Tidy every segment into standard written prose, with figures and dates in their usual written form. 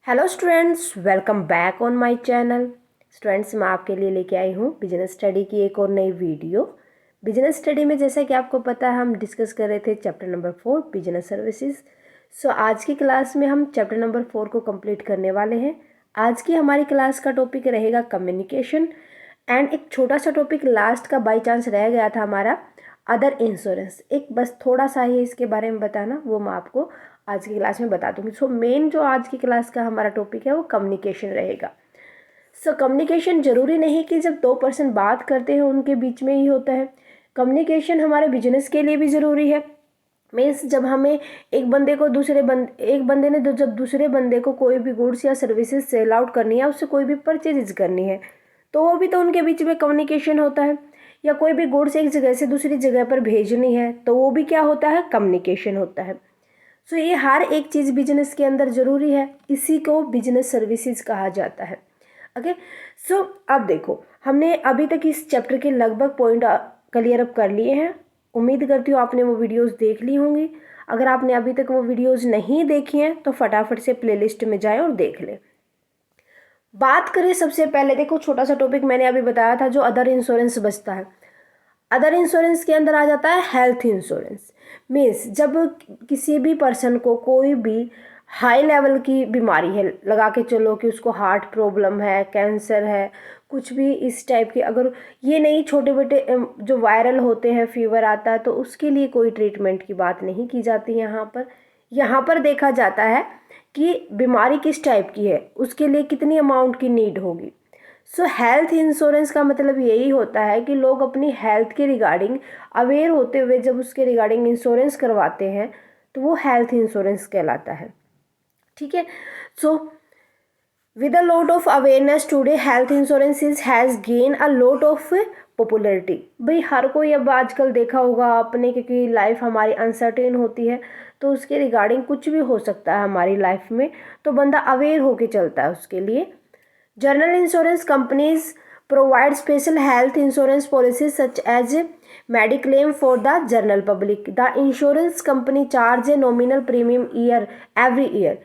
Hello students, welcome back on my channel. Students, मैं आपके लिए लेके आई हूँ बिजनेस स्टडी की एक और नई वीडियो। बिजनेस स्टडी में जैसा कि आपको पता है, हम डिस्कस कर रहे थे चैप्टर नंबर 4 बिजनेस सर्विसेज। सो आज की क्लास में हम चैप्टर नंबर 4 को कंप्लीट करने वाले हैं। आज की हमारी क्लास का टॉपिक रहेगा कम्युनिकेशन एंड एक छोटा सा टॉपिक लास्ट का बाई चांस रह गया था हमारा, अदर इंश्योरेंस। एक बस थोड़ा सा ही इसके बारे में बताना, वो मैं आपको आज की क्लास में बता दूंगी। सो मेन जो आज की क्लास का हमारा टॉपिक है वो कम्युनिकेशन रहेगा। सो कम्युनिकेशन ज़रूरी नहीं कि जब दो पर्सन बात करते हैं उनके बीच में ही होता है। कम्युनिकेशन हमारे बिजनेस के लिए भी ज़रूरी है। मीन्स जब हमें एक बंदे ने जब दूसरे बंदे को कोई भी गुड्स या सर्विसेज सेल आउट करनी है, उससे कोई भी परचेज करनी है, तो वो भी तो उनके बीच में कम्युनिकेशन होता है। या कोई भी गुड्स एक जगह से दूसरी जगह पर भेजनी है, तो वो भी क्या होता है, कम्युनिकेशन होता है। सो ये हर एक चीज़ बिजनेस के अंदर ज़रूरी है, इसी को बिजनेस सर्विसेज कहा जाता है। ओके, सो अब देखो, हमने अभी तक इस चैप्टर के लगभग पॉइंट क्लियर अप कर लिए हैं। उम्मीद करती हूँ आपने वो वीडियोस देख ली होंगी। अगर आपने अभी तक वो वीडियोस नहीं देखी हैं तो फटाफट से प्लेलिस्ट में जाएं और देख लें। बात करें सबसे पहले, देखो छोटा सा टॉपिक मैंने अभी बताया था, जो अदर इंश्योरेंस बचता है। अदर इंश्योरेंस के अंदर आ जाता है हेल्थ इंश्योरेंस। मीन्स जब किसी भी पर्सन को कोई भी हाई लेवल की बीमारी है, लगा के चलो कि उसको हार्ट प्रॉब्लम है, कैंसर है, कुछ भी इस टाइप की, अगर ये नहीं छोटे बेटे जो वायरल होते हैं, फीवर आता है, तो उसके लिए कोई ट्रीटमेंट की बात नहीं की जाती यहाँ पर देखा जाता है कि बीमारी किस टाइप की है, उसके लिए कितनी अमाउंट की नीड होगी। सो हेल्थ इंश्योरेंस का मतलब यही होता है कि लोग अपनी हेल्थ के रिगार्डिंग अवेयर होते हुए जब उसके रिगार्डिंग इंश्योरेंस करवाते हैं, तो वो हेल्थ इंश्योरेंस कहलाता है। ठीक है। So with a lot of awareness today health insurance has gain a lot of popularity. भाई हर कोई अब आजकल देखा होगा आपने, क्योंकि लाइफ हमारी अनसर्टेन होती है, तो उसके रिगार्डिंग कुछ भी हो सकता है हमारी लाइफ में, तो बंदा अवेयर होके चलता है उसके लिए। General insurance companies provide special health insurance policies such as Mediclaim for the general public. The insurance company charge a nominal premium every year.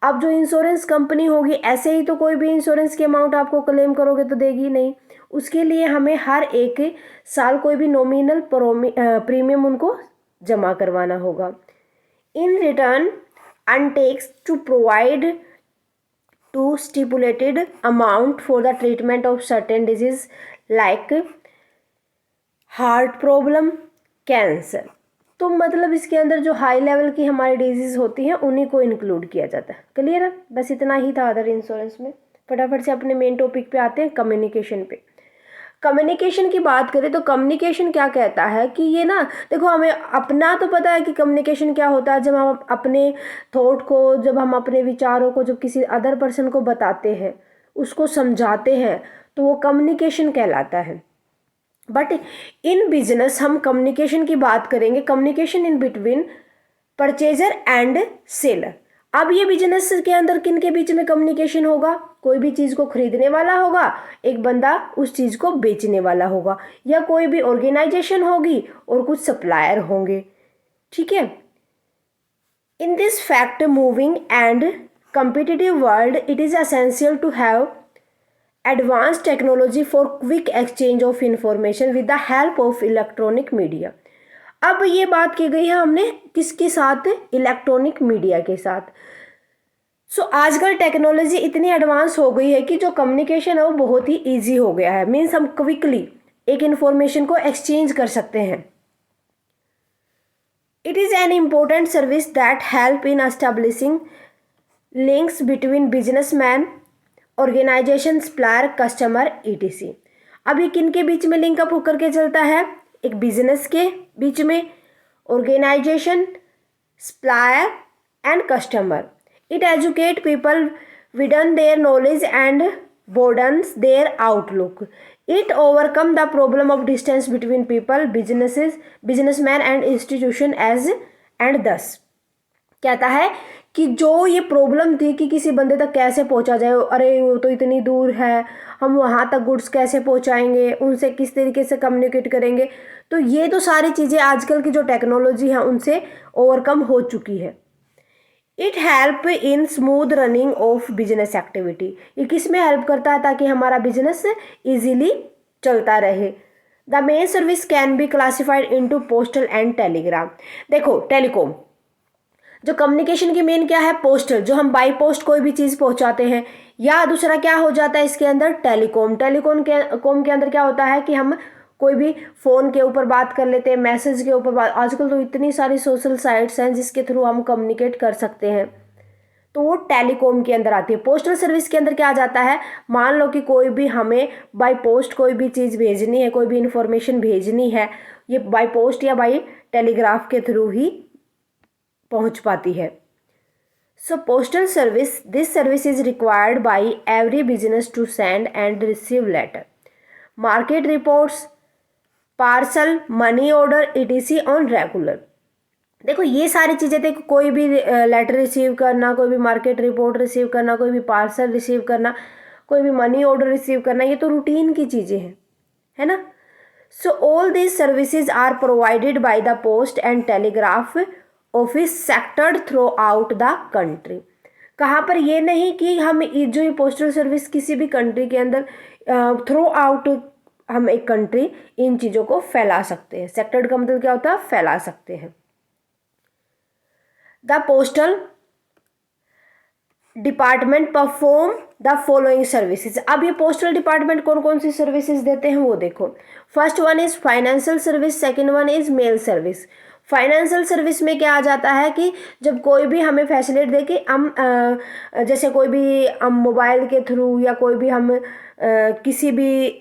अब जो इंश्योरेंस कंपनी होगी, ऐसे ही तो कोई भी इंश्योरेंस की अमाउंट आपको क्लेम करोगे तो देगी नहीं। उसके लिए हमें हर एक साल कोई भी नॉमिनल प्रीमियम उनको जमा करवाना होगा। In return undertakes to provide to stipulated amount for the treatment of certain disease like heart problem, cancer. तो मतलब इसके अंदर जो हाई लेवल की हमारी डिजीज होती हैं उन्हीं को इंक्लूड किया जाता है। क्लियर है? बस इतना ही था अदर इंश्योरेंस में। फटाफट से अपने मेन टॉपिक पे आते हैं, कम्युनिकेशन पे। कम्युनिकेशन की बात करें तो कम्युनिकेशन क्या कहता है कि ये ना, देखो हमें अपना तो पता है कि कम्युनिकेशन क्या होता है। जब हम अपने थॉट को, जब हम अपने विचारों को जब किसी अदर पर्सन को बताते हैं, उसको समझाते हैं, तो वो कम्युनिकेशन कहलाता है। बट इन बिजनेस हम कम्युनिकेशन की बात करेंगे, communication in between purchaser and seller. अब ये बिजनेस के अंदर किन के बीच में कम्युनिकेशन होगा? कोई भी चीज़ को खरीदने वाला होगा, एक बंदा उस चीज़ को बेचने वाला होगा, या कोई भी ऑर्गेनाइजेशन होगी और कुछ सप्लायर होंगे। ठीक है। In this fact moving and competitive world, it is essential to have advanced technology for quick exchange of information with the help of electronic media. अब ये बात की गई है हमने किसके साथ? इलेक्ट्रॉनिक मीडिया के साथ। सो आजकल टेक्नोलॉजी इतनी एडवांस हो गई है कि जो कम्युनिकेशन है वो बहुत ही ईजी हो गया है। मीन्स हम क्विकली एक इंफॉर्मेशन को एक्सचेंज कर सकते हैं। It is an important service that help in establishing links between businessman, organisation, supplier, customer, etc. अभी किन के बीच में लिंकअप होकर के चलता है? एक बिजनेस के बीच में, organisation, supplier and customer. It educate people, widen their knowledge and broadens their outlook. It overcome the problem of distance between people, businessmen and institution as and thus कहता है कि जो ये प्रॉब्लम थी कि किसी बंदे तक कैसे पहुंचा जाए, अरे वो तो इतनी दूर है, हम वहाँ तक गुड्स कैसे पहुँचाएंगे, उनसे किस तरीके से कम्युनिकेट करेंगे, तो ये तो सारी चीज़ें आजकल की जो टेक्नोलॉजी है उनसे ओवरकम हो चुकी है। It help in smooth running of business activity. ये किस में हेल्प करता है? ताकि हमारा बिजनेस इजीली चलता रहे। The main service can be classified into postal and Telegram. देखो टेलीकॉम, जो कम्युनिकेशन की मेन क्या है? पोस्टल, जो हम बाई पोस्ट कोई भी चीज़ पहुंचाते हैं, या दूसरा क्या हो जाता है इसके अंदर? टेलीकॉम। टेलीकॉम के अंदर क्या होता है कि हम कोई भी फ़ोन के ऊपर बात कर लेते हैं, मैसेज के ऊपर बात। आजकल तो इतनी सारी सोशल साइट्स हैं जिसके थ्रू हम कम्युनिकेट कर सकते हैं, तो वो टेलीकॉम के अंदर आती है। पोस्टल सर्विस के अंदर क्या आ जाता है? मान लो कि कोई भी हमें बाय पोस्ट कोई भी चीज़ भेजनी है, कोई भी इंफॉर्मेशन भेजनी है, ये बाय पोस्ट या बाय टेलीग्राफ के थ्रू ही पहुंच पाती है। So postal service, this service is required by every business to send and receive letter, market reports, parcel, money order etc on regular. देखो ये सारी चीज़ें, देखो कोई भी लेटर रिसीव करना, कोई भी मार्केट रिपोर्ट रिसीव करना, कोई भी पार्सल रिसीव करना, कोई भी मनी ऑर्डर रिसीव करना, ये तो रूटीन की चीज़ें हैं, है ना। So all these services are provided by the post and telegraph office scattered throughout the country. कहाँ पर? ये नहीं कि हम जो ये पोस्टल सर्विस किसी भी कंट्री के अंदर थ्रू आउट हम एक कंट्री इन चीज़ों को फैला सकते हैं। सेक्टर्ड का मतलब क्या होता है? फैला सकते हैं। The postal department perform the following services. अब ये पोस्टल डिपार्टमेंट कौन कौन सी सर्विसेज देते हैं वो देखो। First one is financial service, second one is male service. Financial service में क्या आ जाता है कि जब कोई भी हमें फैसिलिटी दे कि हम जैसे कोई भी हम मोबाइल के थ्रू या कोई भी हम किसी भी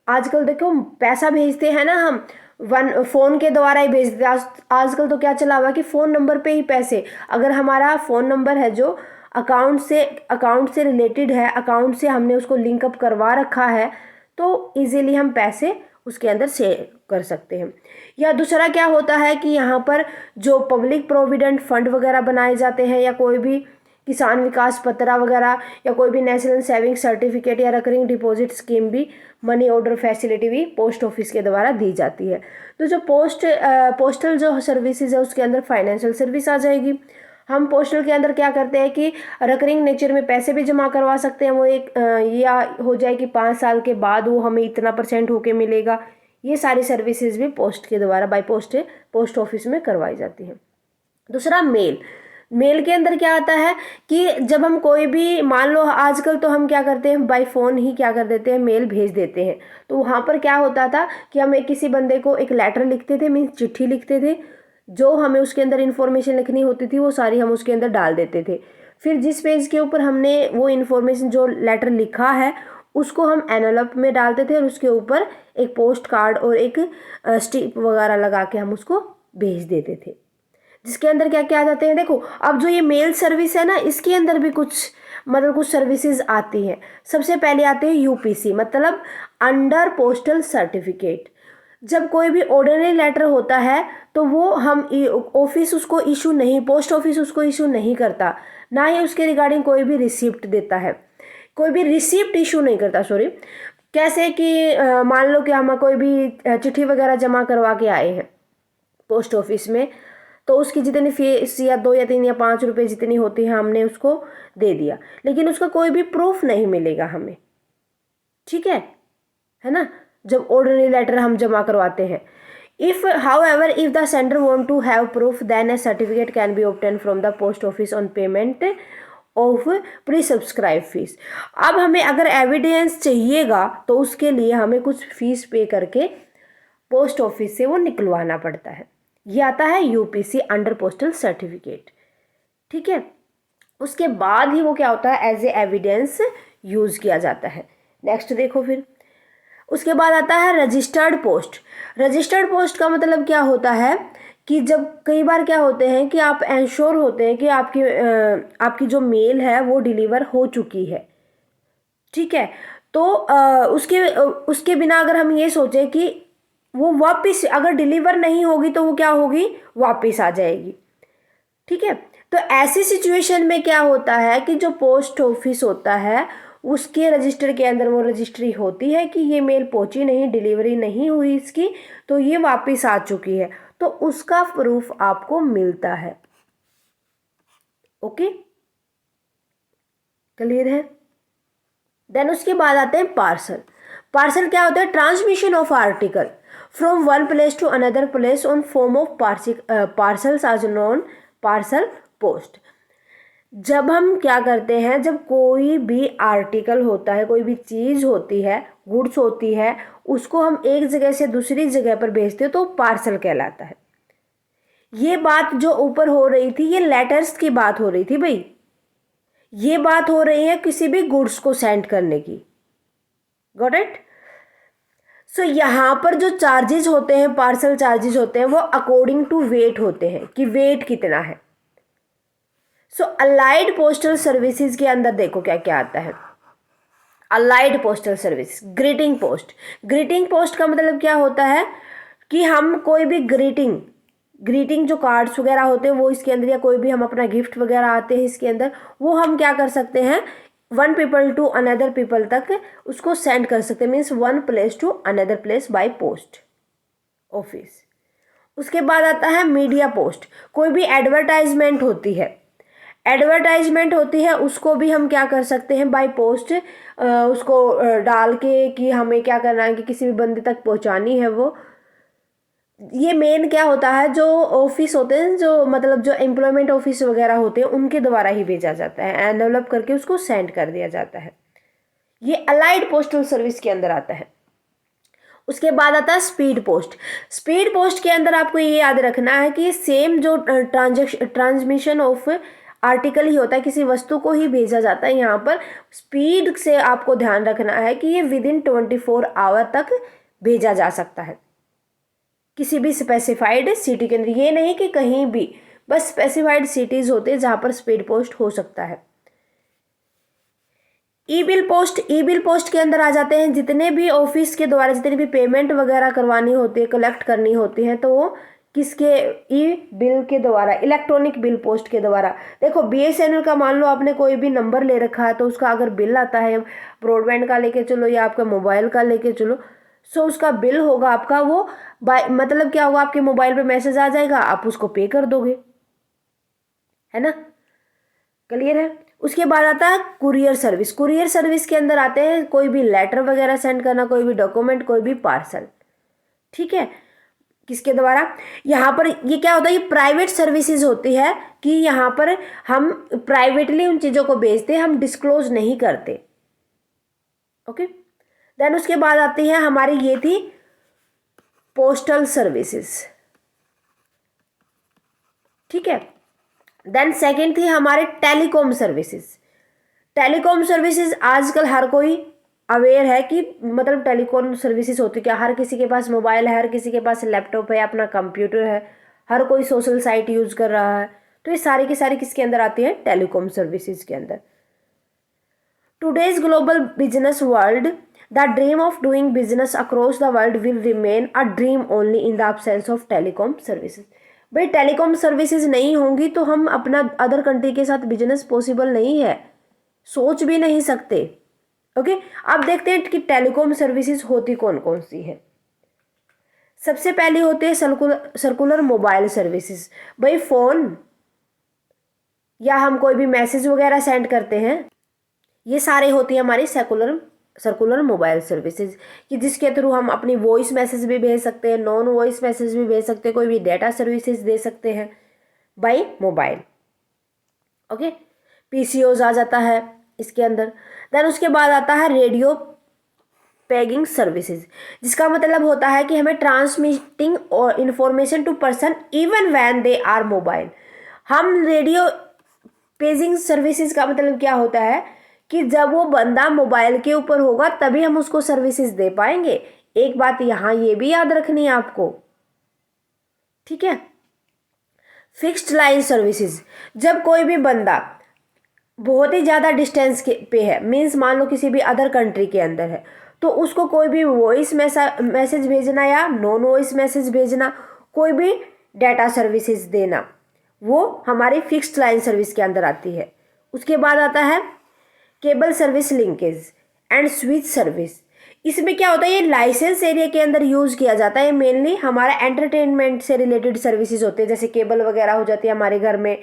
आजकल देखो पैसा भेजते हैं ना, हम फ़ोन के द्वारा ही भेजते हैं। आजकल तो क्या चला हुआ है कि फ़ोन नंबर पे ही पैसे, अगर हमारा फ़ोन नंबर है जो अकाउंट से रिलेटेड है, अकाउंट से हमने उसको लिंकअप करवा रखा है, तो इजीली हम पैसे उसके अंदर शेयर कर सकते हैं। या दूसरा क्या होता है कि यहाँ पर जो पब्लिक प्रोविडेंट फंड वगैरह बनाए जाते हैं, या कोई भी किसान विकास पत्र वगैरह, या कोई भी नेशनल सेविंग सर्टिफिकेट या रिकरिंग डिपॉजिट स्कीम भी, मनी ऑर्डर फैसिलिटी भी पोस्ट ऑफिस के द्वारा दी जाती है। तो जो पोस्टल जो सर्विसेज है उसके अंदर फाइनेंशियल सर्विस आ जाएगी। हम पोस्टल के अंदर क्या करते हैं कि रिकरिंग नेचर में पैसे भी जमा करवा सकते हैं। वो एक या हो जाए कि 5 साल के बाद वो हमें इतना % होके मिलेगा। ये सारी सर्विसेज भी पोस्ट के द्वारा बाय पोस्ट ऑफिस में करवाई जाती हैं। दूसरा मेल के अंदर क्या आता है कि जब हम कोई भी, मान लो आजकल तो हम क्या करते हैं बाय फ़ोन ही क्या कर देते हैं, मेल भेज देते हैं। तो वहाँ पर क्या होता था कि हम किसी बंदे को एक लेटर लिखते थे, मीन्स चिट्ठी लिखते थे, जो हमें उसके अंदर इन्फॉर्मेशन लिखनी होती थी वो सारी हम उसके अंदर डाल देते थे। फिर जिस पेज के ऊपर हमने वो इन्फॉर्मेशन जो लेटर लिखा है उसको हम एनवलप में डालते थे, और उसके ऊपर एक पोस्ट कार्ड और एक स्टिक वगैरह लगा के हम उसको भेज देते थे, जिसके अंदर क्या क्या आ जाते हैं। देखो अब जो ये मेल सर्विस है ना, इसके अंदर भी कुछ सर्विसेज आती हैं। सबसे पहले आते हैं यूपीसी, मतलब अंडर पोस्टल सर्टिफिकेट। जब कोई भी ऑर्डिनरी लेटर होता है तो वो हम ऑफिस उसको इशू नहीं, पोस्ट ऑफिस उसको इशू नहीं करता, ना ही उसके रिगार्डिंग कोई भी रिसिप्ट देता है, कोई भी रिसिप्ट इशू नहीं करता। सॉरी, कैसे कि मान लो कि हम कोई भी चिट्ठी वगैरह जमा करवा के आए हैं पोस्ट ऑफिस में, तो उसकी जितनी फीस या 2 या 3 या 5 रुपए जितनी होती है हमने उसको दे दिया, लेकिन उसका कोई भी प्रूफ नहीं मिलेगा हमें, ठीक है ना, जब ऑर्डिनरी लेटर हम जमा करवाते हैं। If however if the sender want to have proof then a certificate can be obtain from the post office on payment of pre subscribe fees. अब हमें अगर एविडेंस चाहिएगा तो उसके लिए हमें कुछ फीस पे करके पोस्ट ऑफिस से वो निकलवाना पड़ता है। ये आता है यूपीसी अंडर पोस्टल सर्टिफिकेट, ठीक है। उसके बाद ही वो क्या होता है, एज ए एविडेंस यूज़ किया जाता है। नेक्स्ट देखो, फिर उसके बाद आता है रजिस्टर्ड पोस्ट। रजिस्टर्ड पोस्ट का मतलब क्या होता है कि जब कई बार क्या होते हैं कि आप इंश्योर होते हैं कि आपकी जो मेल है वो डिलीवर हो चुकी है, ठीक है। तो उसके बिना अगर हम ये सोचें कि वो वापस अगर डिलीवर नहीं होगी तो वो क्या होगी, वापस आ जाएगी, ठीक है। तो ऐसी सिचुएशन में क्या होता है कि जो पोस्ट ऑफिस होता है उसके रजिस्टर के अंदर वो रजिस्ट्री होती है कि ये मेल पहुंची नहीं, डिलीवरी नहीं हुई इसकी, तो ये वापस आ चुकी है, तो उसका प्रूफ आपको मिलता है। ओके, क्लियर है। देन उसके बाद आते हैं पार्सल। पार्सल क्या होता है? Transmission of article from one place to another place on form of parcels are known parcel post. जब हम क्या करते हैं, जब कोई भी आर्टिकल होता है, कोई भी चीज़ होती है, गुड्स होती है, उसको हम एक जगह से दूसरी जगह पर भेजते हैं तो पार्सल कहलाता है। ये बात जो ऊपर हो रही थी ये लेटर्स की बात हो रही थी भाई, ये बात हो रही है किसी भी गुड्स को सेंड करने की। Got it? सो यहाँ पर जो चार्जेस होते हैं, पार्सल चार्जेस होते हैं, वो अकॉर्डिंग टू वेट होते हैं कि वेट कितना है। सो अलाइड पोस्टल सर्विसेज के अंदर देखो क्या क्या आता है। Allied postal service, greeting post. Greeting post का मतलब क्या होता है कि हम कोई भी ग्रीटिंग जो कार्ड्स वगैरह होते हैं वो इसके अंदर, या कोई भी हम अपना गिफ्ट वगैरह आते हैं इसके अंदर, वो हम क्या कर सकते हैं, one people to another people तक उसको सेंड कर सकते हैं। Means one place to another place by post office. उसके बाद आता है मीडिया पोस्ट। कोई भी एडवर्टाइजमेंट होती है उसको भी हम क्या कर सकते हैं, बाय पोस्ट उसको डाल के कि हमें क्या करना है कि किसी भी बंदे तक पहुंचानी है वो। ये मेन क्या होता है, जो ऑफिस होते हैं, जो मतलब जो एम्प्लॉयमेंट ऑफिस वगैरह होते हैं उनके द्वारा ही भेजा जाता है, एनवेलप करके उसको सेंड कर दिया जाता है। ये अलाइड पोस्टल सर्विस के अंदर आता है। उसके बाद आता है स्पीड पोस्ट। स्पीड पोस्ट के अंदर आपको ये याद रखना है कि सेम जो ट्रांसमिशन ऑफ आर्टिकल ही होता है, किसी वस्तु को ही भेजा जाता है। यहाँ पर स्पीड से आपको ध्यान रखना है कि ये विदिन 24 आवर तक भेजा जा सकता है किसी भी स्पेसिफाइड सिटी के अंदर। ये नहीं कि कहीं भी, बस स्पेसिफाइड सिटीज होते हैं जहाँ पर स्पीड पोस्ट हो सकता है। ई बिल पोस्ट के अंदर आ जाते हैं जितने भी ऑफिस के द्वारा जितनी भी पेमेंट वगैरह करवानी होती है, कलेक्ट करनी होती है, तो वो किसके, ई बिल के द्वारा, इलेक्ट्रॉनिक बिल पोस्ट के द्वारा। देखो बीएसएनएल का मान लो आपने कोई भी नंबर ले रखा है तो उसका अगर बिल आता है, ब्रॉडबैंड का लेके चलो या आपका मोबाइल का लेके चलो, सो उसका बिल होगा आपका, वो मतलब क्या होगा, आपके मोबाइल पे मैसेज आ जाएगा, आप उसको पे कर दोगे, है ना। क्लियर है। उसके बाद आता है कुरियर सर्विस। कुरियर सर्विस के अंदर आते हैं कोई भी लेटर वगैरह सेंड करना, कोई भी डॉक्यूमेंट, कोई भी पार्सल, ठीक है, किसके द्वारा। यहाँ पर ये क्या होता है, ये प्राइवेट सर्विसेज होती है कि यहाँ पर हम प्राइवेटली उन चीज़ों को बेचते हैं, हम डिस्क्लोज नहीं करते। ओके। देन उसके बाद आती है हमारी, ये थी पोस्टल सर्विसेज, ठीक है। देन सेकंड थी हमारे टेलीकॉम सर्विसेज। टेलीकॉम सर्विसेज आजकल हर कोई अवेयर है कि मतलब टेलीकॉम सर्विसेज होती क्या, हर किसी के पास मोबाइल है, हर किसी के पास लैपटॉप है, अपना कंप्यूटर है, हर कोई सोशल साइट यूज कर रहा है, तो ये सारी की सारी किसके अंदर आती है, टेलीकॉम सर्विसेज के अंदर। Today's global business world, the dream of doing business across the world will remain a dream only in the absence of telecom services. भाई टेलीकॉम सर्विसेज नहीं होंगी तो हम अपना अदर कंट्री के साथ बिजनेस पॉसिबल नहीं है, सोच भी नहीं सकते। ओके। अब देखते हैं कि टेलीकॉम सर्विसेज होती कौन कौन सी है। सबसे पहली होती है सर्कुलर मोबाइल सर्विसेज। भाई फोन या हम कोई भी मैसेज वगैरह सेंड करते हैं, ये सारे होती है हमारी सर्कुलर मोबाइल सर्विसेज, कि जिसके थ्रू हम अपनी वॉइस मैसेज भी भेज सकते हैं, नॉन वॉइस मैसेज भी भेज सकते हैं, कोई भी डेटा सर्विसेज दे सकते हैं बाय मोबाइल। ओके। पीसीओज आ जाता है इसके अंदर। देन उसके बाद आता है रेडियो पैगिंग सर्विसेज, जिसका मतलब होता है कि हमें ट्रांसमिटिंग और information to person even when they are mobile. हम रेडियो पेजिंग सर्विसेज का मतलब क्या होता है कि जब वो बंदा मोबाइल के ऊपर होगा तभी हम उसको सर्विसेज दे पाएंगे। एक बात यहाँ ये भी याद रखनी है आपको, ठीक है। फिक्स्ड लाइन सर्विसेज, जब कोई भी बंदा बहुत ही ज़्यादा डिस्टेंस पे है, मीन्स मान लो किसी भी अदर कंट्री के अंदर है, तो उसको कोई भी वॉइस मैसेज भेजना या नॉन वॉइस मैसेज भेजना, कोई भी डाटा सर्विसेज देना, वो हमारी फिक्स्ड लाइन सर्विस के अंदर आती है। उसके बाद आता है cable service linkage and switch service. इसमें क्या होता है, ये लाइसेंस एरिया के अंदर यूज़ किया जाता है। मेनली हमारा एंटरटेनमेंट से रिलेटेड सर्विसेज होते हैं, जैसे केबल वगैरह हो जाती है हमारे घर में,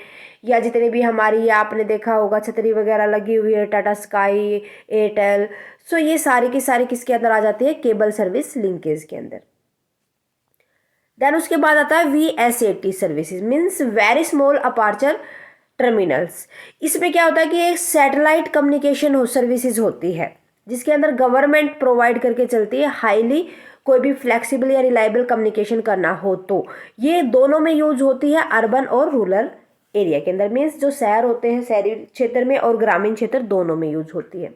या जितने भी हमारी, आपने देखा होगा छतरी वगैरह लगी हुई है, टाटा स्काई, एयरटेल, सो ये सारी की सारी किसके अंदर आ जाती है, केबल सर्विस लिंकेज के अंदर। देन उसके बाद आता है VSAT services, means very small aperture terminals. इसमें क्या होता है कि एक सैटेलाइट कम्युनिकेशन हो सर्विसेज होती है, जिसके अंदर गवर्नमेंट प्रोवाइड करके चलती है। हाईली कोई भी फ्लेक्सिबल या रिलायबल कम्युनिकेशन करना हो तो ये दोनों में यूज होती है, अर्बन और रूरल एरिया के अंदर, मीन्स जो शहर होते हैं शहरी क्षेत्र में और ग्रामीण क्षेत्र दोनों में यूज होती है।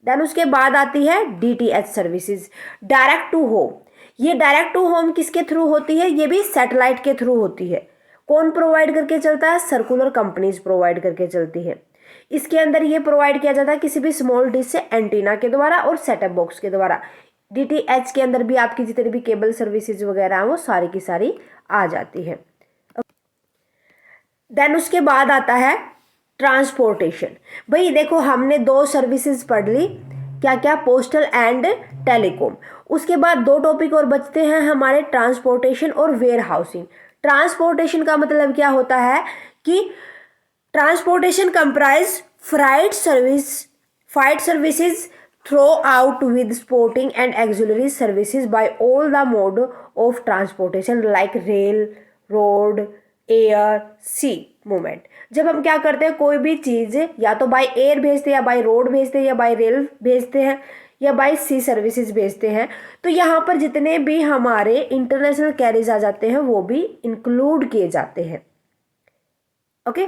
देन उसके बाद आती है DTH services, direct to home. ये डायरेक्ट टू होम किसके थ्रू होती है, ये भी सैटेलाइट के थ्रू होती है। कौन प्रोवाइड करके चलता है, सर्कुलर कंपनीज प्रोवाइड करके चलती है। इसके अंदर ये प्रोवाइड किया जाता है किसी भी स्मॉल डिश से एंटीना के द्वारा और सेटअप बॉक्स के द्वारा। DTH के अंदर भी आपकी जितनी भी केबल सर्विसेज वगैरह हैं वो सारी की सारी आ जाती है। देन उसके बाद आता है ट्रांसपोर्टेशन। भाई देखो हमने दो सर्विसेज पढ़ ली, क्या क्या, पोस्टल एंड टेलीकॉम। उसके बाद दो टॉपिक और बचते हैं हमारे, ट्रांसपोर्टेशन और वेयर हाउसिंग। ट्रांसपोर्टेशन का मतलब क्या होता है कि transportation comprise freight services throughout with supporting and auxiliary services by all the mode of transportation like rail, road, air, sea movement. जब हम क्या करते हैं, कोई भी चीज़ या तो बाय एयर भेजते हैं, या बाय रोड भेजते हैं, या बाय रेल भेजते हैं, या बाय सी सर्विसेज भेजते हैं, तो यहाँ पर जितने भी हमारे इंटरनेशनल कैरिज आ जाते हैं वो भी इंक्लूड किए जाते हैं। ओके,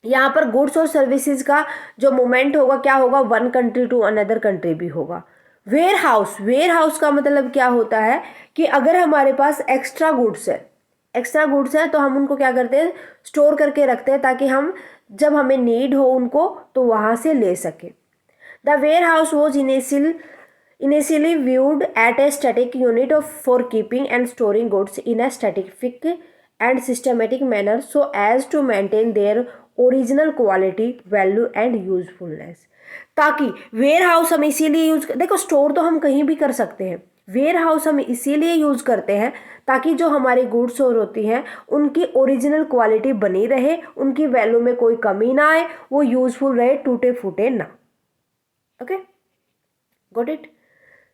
यहाँ पर गुड्स और सर्विसेज का जो मूवमेंट होगा क्या होगा, one country to another country भी होगा। वेयर हाउस का मतलब क्या होता है कि अगर हमारे पास एक्स्ट्रा गुड्स है तो हम उनको क्या करते हैं, स्टोर करके रखते हैं, ताकि हम जब हमें नीड हो उनको तो वहाँ से ले सके। The warehouse was initially viewed at a static unit for keeping and storing goods in a static and systematic manner so as to maintain their original quality, value and usefulness. ताकि ware house हम इसीलिए देखो store तो हम कहीं भी कर सकते हैं, वेयर हाउस हम इसीलिए यूज करते हैं ताकि जो हमारी गुड्स और होती हैं उनकी ओरिजिनल क्वालिटी बनी रहे, उनकी वैल्यू में कोई कमी ना आए, वो यूजफुल रहे, टूटे फूटे ना। Okay, got it.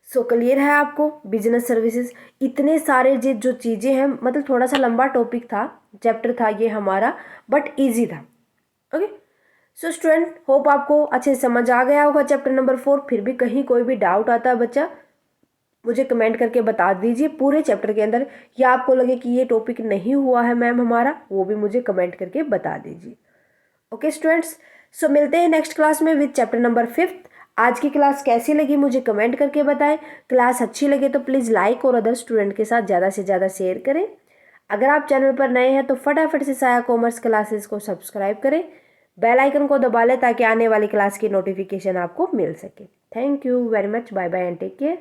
So clear है आपको बिजनेस सर्विसेज। इतने सारे जो चीज़ें हैं, मतलब थोड़ा सा लंबा टॉपिक था, चैप्टर था ये हमारा, बट ईजी था। ओके, सो स्टूडेंट होप आपको अच्छे से समझ आ गया होगा चैप्टर नंबर 4। फिर भी कहीं कोई भी डाउट आता है बच्चा, मुझे कमेंट करके बता दीजिए पूरे चैप्टर के अंदर, या आपको लगे कि ये टॉपिक नहीं हुआ है मैम हमारा, वो भी मुझे कमेंट करके बता दीजिए। ओके स्टूडेंट्स, सो मिलते हैं नेक्स्ट क्लास में विद चैप्टर नंबर 5। आज की क्लास कैसी लगी मुझे कमेंट करके बताएं। क्लास अच्छी लगे तो प्लीज़ लाइक और अदर स्टूडेंट के साथ ज़्यादा से ज़्यादा शेयर करें। अगर आप चैनल पर नए हैं तो फटाफट से साया कॉमर्स क्लासेस को सब्सक्राइब करें, बेल आइकन को दबा लें ताकि आने वाली क्लास की नोटिफिकेशन आपको मिल सके। Thank you very much, bye bye and take care.